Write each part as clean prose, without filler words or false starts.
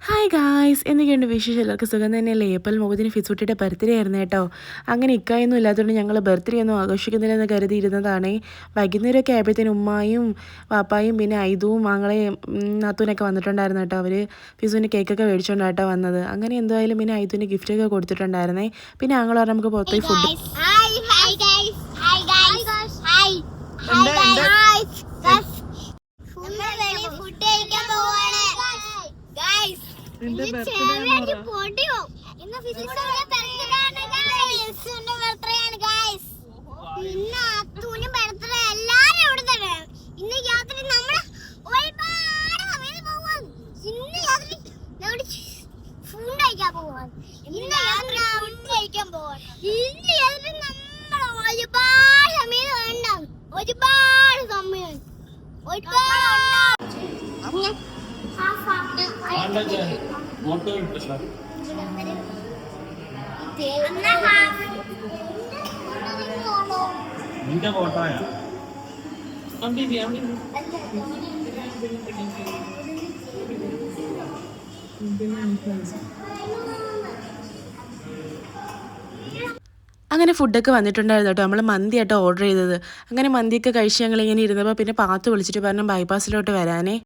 Hi guys, എന്തൊക്കെയുണ്ട് വിശേഷം? എല്ലാവർക്കും സുഖം തന്നെയല്ലേ? ഏപ്രിൽ 30 ഫിസുട്ടിയുടെ ബർത്ത്ഡേ ആയിരുന്നു കേട്ടോ. അങ്ങനെ ഇക്കായൊന്നും ഇല്ലാത്തതുകൊണ്ട് ഞങ്ങൾ ബർത്ത്ഡേ ഒന്നും ആഘോഷിക്കുന്നില്ലെന്ന് കരുതിയിരുന്നതാണേ. വൈകുന്നേരമൊക്കെ ആയപ്പോഴത്തേനും ഉമ്മായും പാപ്പായും പിന്നെ ഐതുവും ആങ്ങളെയും നാത്തൂനൊക്കെ വന്നിട്ടുണ്ടായിരുന്നു കേട്ടോ. അവർ ഫിസുവിന് കേക്കൊക്കെ മേടിച്ചുകൊണ്ടാണ് കേട്ടോ വന്നത്. അങ്ങനെ എന്തായാലും പിന്നെ ഐതുവിന് ഗിഫ്റ്റൊക്കെ കൊടുത്തിട്ടുണ്ടായിരുന്നേ. പിന്നെ ആങ്ങൾ പറഞ്ഞാൽ നമുക്ക് പുറത്തേക്ക് ഫുഡ് അങ്ങനെ ഫുഡൊക്കെ വന്നിട്ടുണ്ടായിരുന്നു കേട്ടോ. നമ്മൾ മന്തിയാട്ടോ ഓർഡർ ചെയ്തത്. അങ്ങനെ മന്തിയൊക്കെ കഴിച്ച് ഞങ്ങളിങ്ങനെ ഇരുന്നപ്പോൾ പിന്നെ പാത്ത് വിളിച്ചിട്ട് പറഞ്ഞു ബൈപ്പാസിലോട്ട് വരാനേ.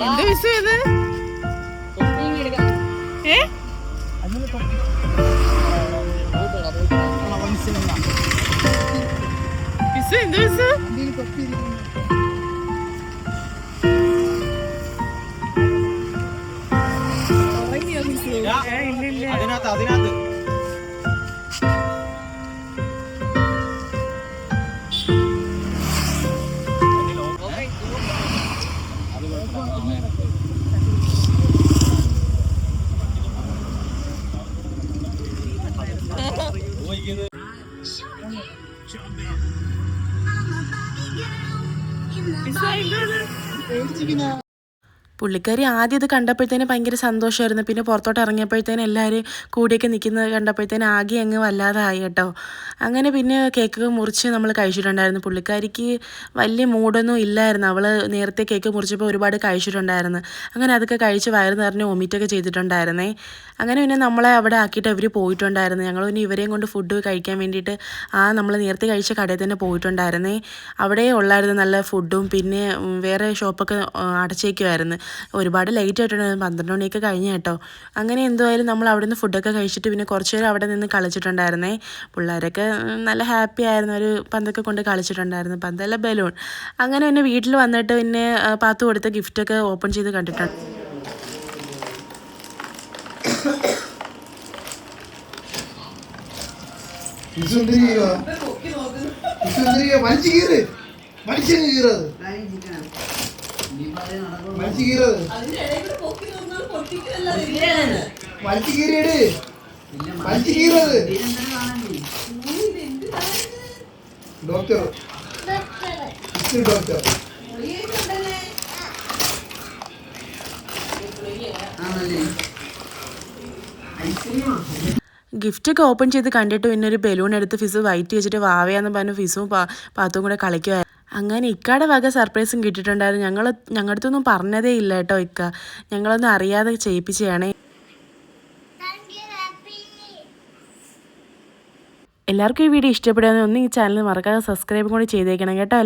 എന്ത് വിഷു ഇത്? വിഷു എന്ത് വിഷു? അതിനകത്ത് പുള്ളിക്കാരി ആദ്യം ഇത് കണ്ടപ്പോഴത്തേനും ഭയങ്കര സന്തോഷമായിരുന്നു. പിന്നെ പുറത്തോട്ട് ഇറങ്ങിയപ്പോഴത്തേനും എല്ലാവരും കൂടിയൊക്കെ നിൽക്കുന്നത് കണ്ടപ്പോഴത്തേനും ആകെ അങ്ങ് വല്ലാതായി കേട്ടോ. അങ്ങനെ പിന്നെ കേക്കൊക്കെ മുറിച്ച് നമ്മൾ കഴിച്ചിട്ടുണ്ടായിരുന്നു. പുള്ളിക്കാരിക്ക് വലിയ മൂഡൊന്നും ഇല്ലായിരുന്നു. അവൾ നേരത്തെ കേക്ക് മുറിച്ചപ്പോൾ ഒരുപാട് കഴിച്ചിട്ടുണ്ടായിരുന്നു. അങ്ങനെ അതൊക്കെ കഴിച്ച് വയറ് നിറഞ്ഞ് വൊമിറ്റൊക്കെ ചെയ്തിട്ടുണ്ടായിരുന്നേ. അങ്ങനെ പിന്നെ നമ്മളെ അവിടെ ആക്കിയിട്ട് അവർ പോയിട്ടുണ്ടായിരുന്നു. ഞങ്ങൾ പിന്നെ ഇവരെയും കൊണ്ട് ഫുഡ് കഴിക്കാൻ വേണ്ടിയിട്ട് നമ്മൾ നേരത്തെ കഴിച്ച കടയിൽ തന്നെ പോയിട്ടുണ്ടായിരുന്നേ. അവിടെ ഉള്ളായിരുന്നു നല്ല ഫുഡും. പിന്നെ വേറെ ഷോപ്പൊക്കെ അടച്ചേക്കുമായിരുന്നു. ഒരുപാട് ലേറ്റ് ആയിട്ടുണ്ടായിരുന്നു. 12 മണിയൊക്കെ കഴിഞ്ഞ് കേട്ടോ. അങ്ങനെ എന്തായാലും നമ്മൾ അവിടെ നിന്ന് ഫുഡൊക്കെ കഴിച്ചിട്ട് പിന്നെ കുറച്ച് നേരം അവിടെ നിന്ന് കളിച്ചിട്ടുണ്ടായിരുന്നേ. പിള്ളേരൊക്കെ നല്ല ഹാപ്പി ആയിരുന്നു. ഒരു പന്തൊക്കെ കൊണ്ട് കളിച്ചിട്ടുണ്ടായിരുന്നു. പന്തല്ല ബലൂൺ. അങ്ങനെ പിന്നെ വീട്ടിൽ വന്നിട്ട് പിന്നെ പാത്തു കൊടുത്ത ഗിഫ്റ്റൊക്കെ ഓപ്പൺ ചെയ്ത് കണ്ടിട്ടുണ്ട്. ഗിഫ്റ്റൊക്കെ ഓപ്പൺ ചെയ്ത് കണ്ടിട്ട് പിന്നെ ഒരു ബലൂൺ എടുത്ത് ഫിസു വൈറ്റ് വെച്ചിട്ട് വാവയാന്ന് പറഞ്ഞു ഫിസും പാത്തും കൂടെ കളിക്കുമായിരുന്നു. അങ്ങനെ ഇക്കയുടെ വക സർപ്രൈസും കിട്ടിയിട്ടുണ്ടായിരുന്നു. ഞങ്ങളുടെ അടുത്തൊന്നും പറഞ്ഞതേ ഇല്ല കേട്ടോ ഇക്ക. ഞങ്ങളൊന്നും അറിയാതെ ചെയ്യിപ്പിച്ചതാണേ. എല്ലാവർക്കും ഈ വീഡിയോ ഇഷ്ടപ്പെടുകയാണെങ്കിൽ ഒന്ന് ഈ ചാനൽ മറക്കാതെ സബ്സ്ക്രൈബും കൂടി ചെയ്തേക്കണം കേട്ടോ.